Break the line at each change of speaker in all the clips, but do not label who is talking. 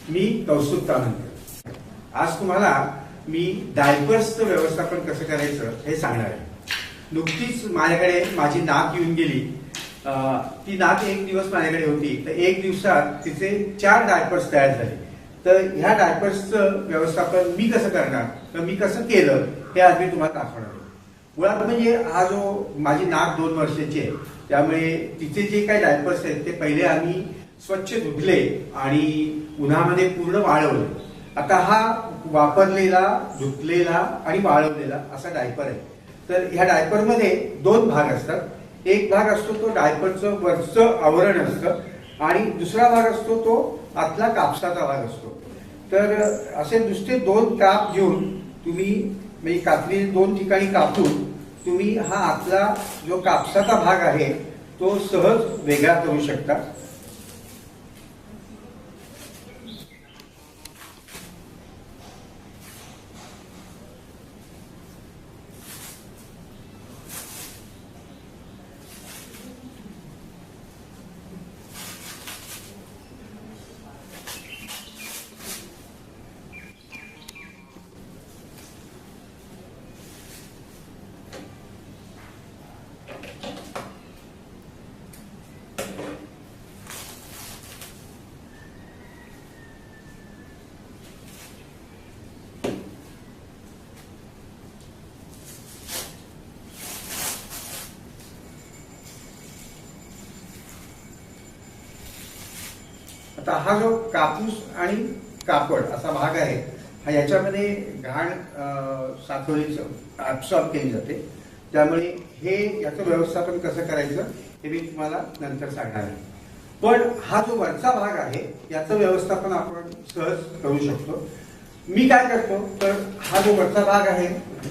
मी कौस्तुभ तावणकर. आज तुम्हाला मी डायपर्सचं व्यवस्थापन कसं करायचं हे सांगणार आहे. नुकतीच माझ्याकडे माझी नात येऊन गेली. ती नात एक दिवस माझ्याकडे होती, तर एक दिवसात तिचे 4 डायपर्स तयार झाले. तर ह्या डायपर्सचं व्यवस्थापन मी कसं करणार, तर मी कसं केलं हे आज मी तुम्हाला दाखवणार आहे. मुळात म्हणजे हा जो माझी नात 2 वर्षाची आहे, त्यामुळे तिचे जे काही डायपर्स आहेत ते पहिले आम्ही स्वच्छ धुतले आणि उन्हामध्ये पूर्ण वाळवले. आता हा वापरलेला, धुतलेला आणि वाळवलेला असा डायपर आहे. तर ह्या डायपरमध्ये 2 भाग असतात. एक भाग असतो तो डायपरचं वरचं आवरण असतं आणि दुसरा भाग असतो तो आतला कापसाचा भाग असतो. तर असे नुसते 2 काप घेऊन तुम्ही म्हणजे कापली 2 ठिकाणी कापून तुम्ही हा आतला जो कापसाचा भाग आहे तो सहज वेगळा करू शकता. आता हा जो कापूस आणि कापड असा भाग आहे, हा याच्यामध्ये घाण साठवणीचं ऍब्सॉर्ब केली जाते. त्यामुळे हे याचं व्यवस्थापन कसं करायचं हे मी तुम्हाला नंतर सांगणार आहे. पण हा जो वरचा भाग आहे याचं व्यवस्थापन आपण सहज करू शकतो. मी काय करतो, तर हा जो वरचा भाग आहे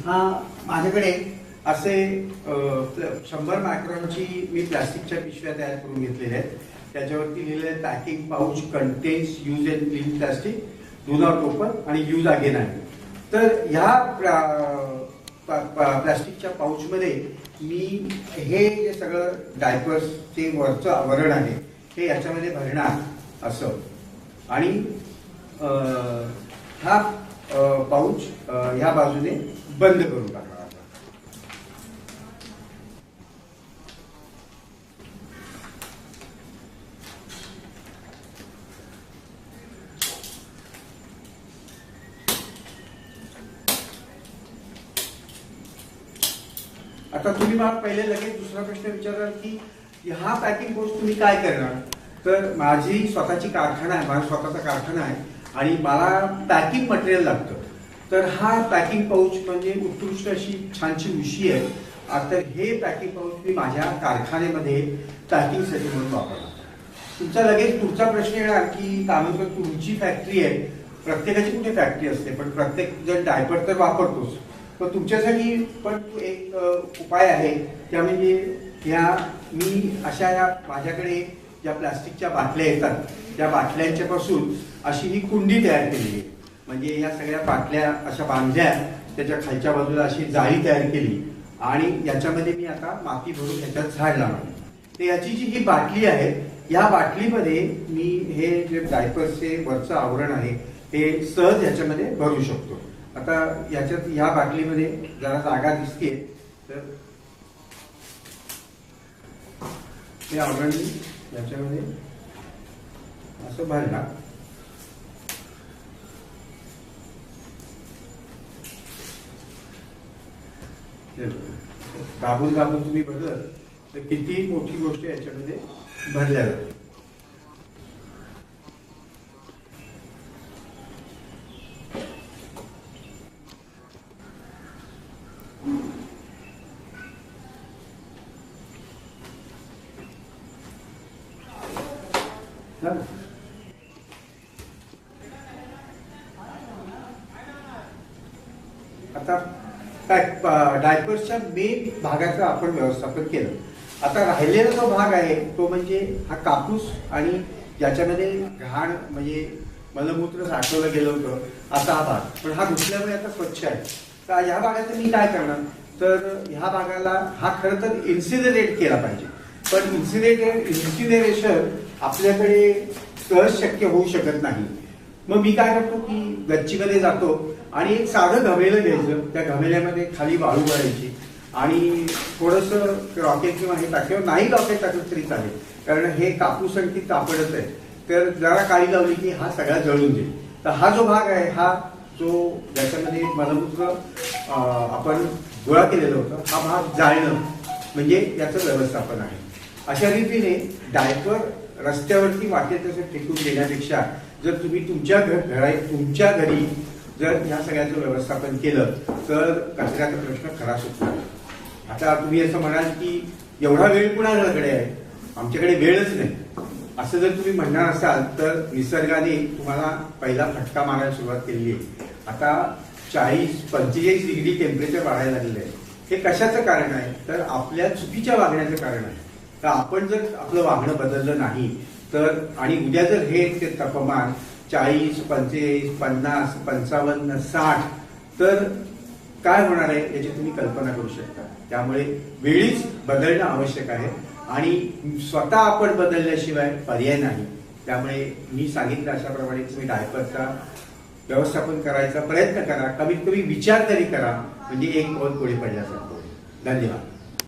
हा माझ्याकडे असे 100 मायक्रॉनची मी प्लास्टिकच्या पिशव्या तयार करून घेतलेल्या आहेत. त्याच्यावरती लिहिलेलं आहे packing pouch contains use and clean plastic, do not open आणि यूज अगेन आहे. तर ह्या प्लास्टिकच्या पाऊचमध्ये मी हे जे सगळं डायपर्सचे वरचं आवरण आहे हे याच्यामध्ये भरणार असं. आणि हा पाऊच ह्या बाजूने बंद करून टाकणार. आता तुम्ही मला पहिले लगेच दुसरा प्रश्न विचारला की हा पॅकिंग पाऊच तुम्ही काय करणार. तर माझी स्वतःची कारखाना आहे, माझा स्वतःचा कारखाना आहे आणि मला पॅकिंग मटेरियल लागतं. तर हा पॅकिंग पाऊच म्हणजे उत्कृष्ट अशी छानशी उशी आहे. आता हे पॅकिंग पाऊच मी माझ्या कारखान्यामध्ये पॅकिंगसाठी म्हणून वापरणार. तुमचा लगेच पुढचा प्रश्न येणार की तालुक्यात तुमची फॅक्टरी आहे, प्रत्येकाची कुठे फॅक्टरी असते, पण प्रत्येक जण डायपर तर वापरतोच. पण तुमच्यासाठी पण एक उपाय आहे, त्या म्हणजे मी अशा या माझ्याकडे ज्या प्लास्टिकच्या बाटल्या येतात त्या बाटल्यांच्या पासून अशी ही कुंडी तयार केली आहे. म्हणजे या सगळ्या बाटल्या अशा बांधल्या, त्याच्या खालच्या बाजूला अशी जाळी तयार केली आणि याच्यामध्ये मी आता माती भरून ह्याच्यात झाड लावणार. तर याची जी ही बाटली आहे, या बाटलीमध्ये मी हे जे डायपर्सचे वरचं आवरण आहे हे सहज ह्याच्यामध्ये भरू शकतो. आता याच्यात ह्या बाटलीमध्ये जरा जागा दिसते, तर हे आवरण याच्यामध्ये असं भरणार. दाबून दाबून तुम्ही भरलं तर किती मोठी गोष्ट याच्यामध्ये भरल्या जाते. आता डायपर्सच्या मेन भागाचं आपण व्यवस्थापन केलं. आता राहिलेला जो भाग आहे तो म्हणजे हा कापूस आणि ज्याच्यामध्ये घाण म्हणजे मलमूत्र साठवलं गेलं होतं असा हा भाग. पण हा धुतल्यामुळे आता स्वच्छ आहे. तर ह्या भागाचं मी काय करणार, तर ह्या भागाला हा खरं तर इन्सिनरेट केला पाहिजे. पण इन्सिनरेशन आपल्याकडे सहज शक्य होऊ शकत नाही. मग मी काय करतो की गच्चीमध्ये जातो आणि एक साधं घमेलं घ्यायचं, त्या घमेल्यामध्ये खाली वाळू भरायची आणि थोडंसं रॉकेट किंवा हे टाकल्यावर नाही रॉकेट टाकलं तरी चालेल, कारण हे कापूस आणखी कापडच आहे, तर जरा काळी लावली की हा सगळा जळून जाईल. तर हा जो भाग आहे, हा जो ज्याच्यामध्ये मलमूत्र आपण गोळा केलेलं होतं, हा भाग जाळणं म्हणजे याचं व्यवस्थापन आहे. अशा रीतीने डायपर रस्त्यावरती वाटेल तसं फेकून देण्यापेक्षा जर तुम्ही तुमच्या घरी जर ह्या सगळ्याचं व्यवस्थापन केलं तर कचऱ्याचा प्रश्न खरा सुटतो. आता तुम्ही असं म्हणाल की एवढा वेळ कुणाकडे आहे, आमच्याकडे वेळच नाही, असं जर तुम्ही म्हणणार असाल तर निसर्गाने तुम्हाला पहिला फटका मारायला सुरुवात केली आहे. आता 40-45 डिग्री टेम्परेचर वाढायला लागलेलं आहे. हे कशाचं कारण आहे, तर आपल्या चुकीच्या वागण्याचं कारण आहे. तर आपण जर आपलं वागणं बदललं नाही तर आणि उद्या जर हे तापमान 40, 45, 50, 55, 60 तर काय होणार आहे याची तुम्ही कल्पना करू शकता. त्यामुळे वेळीच बदलणं आवश्यक आहे आणि स्वतः आपण बदलल्याशिवाय पर्याय नाही. त्यामुळे मी सांगितलं अशाप्रमाणे तुम्ही डायपरचा व्यवस्थापन करायचा प्रयत्न करा, कमीत कमी विचार तरी करा, म्हणजे एक पाऊल पुढे पडल्यासारखं. धन्यवाद.